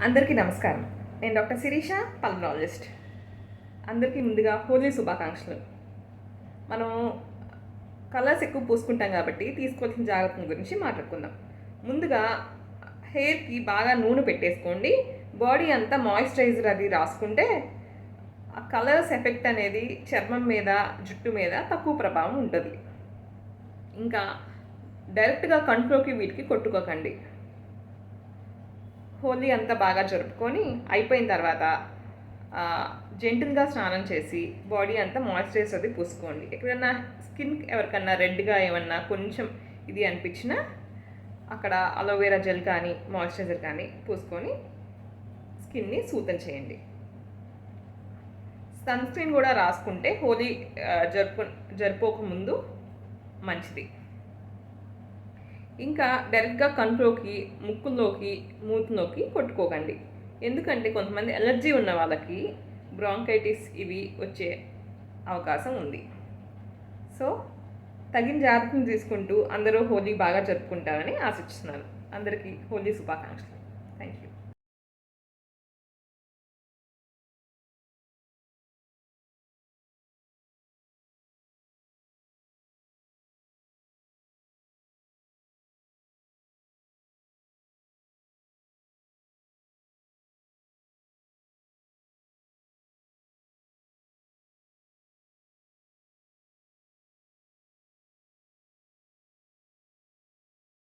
అందరికీ నమస్కారం. నేను డాక్టర్ శిరీష, పల్మనాలజిస్ట్. అందరికీ ముందుగా హోలీ శుభాకాంక్షలు. మనం కలర్స్ ఎక్కువ పూసుకుంటాం కాబట్టి తీసుకోవాల్సిన జాగ్రత్తల గురించి మాట్లాడుకుందాం. ముందుగా హెయిర్కి బాగా నూనె పెట్టేసుకోండి. బాడీ అంతా మాయిశ్చరైజర్ అది రాసుకుంటే ఆ కలర్స్ ఎఫెక్ట్ అనేది చర్మం మీద, జుట్టు మీద తక్కువ ప్రభావం ఉంటుంది. ఇంకా డైరెక్ట్గా కంట్లోకి వీటికి కొట్టుకోకండి. హోలీ అంతా బాగా జరుపుకొని అయిపోయిన తర్వాత జెంటిల్గా స్నానం చేసి బాడీ అంతా మాయిశ్చరైజర్ అది పూసుకోండి. ఎక్కడన్నా స్కిన్ ఎవరికన్నా రెడ్గా ఏమన్నా కొంచెం ఇది అనిపించినా అక్కడ అలోవెరా జెల్ కానీ మాయిశ్చరైజర్ కానీ పూసుకొని స్కిన్ని శూతం చేయండి. సన్ స్క్రీన్ కూడా రాసుకుంటే హోలీ జరుపుకోకముందు మంచిది. ఇంకా డైరెక్ట్గా కంట్లోకి, ముక్కుల్లోకి, మూతిలోకి కొట్టుకోకండి. ఎందుకంటే కొంతమంది ఎలర్జీ ఉన్న వాళ్ళకి బ్రాంకైటిస్ ఇవి వచ్చే అవకాశం ఉంది. సో తగిన జాగ్రత్తలు తీసుకుంటూ అందరూ హోలీ బాగా జరుపుకుంటారని ఆశిస్తున్నాను. అందరికీ హోలీ శుభాకాంక్షలు. Thank you.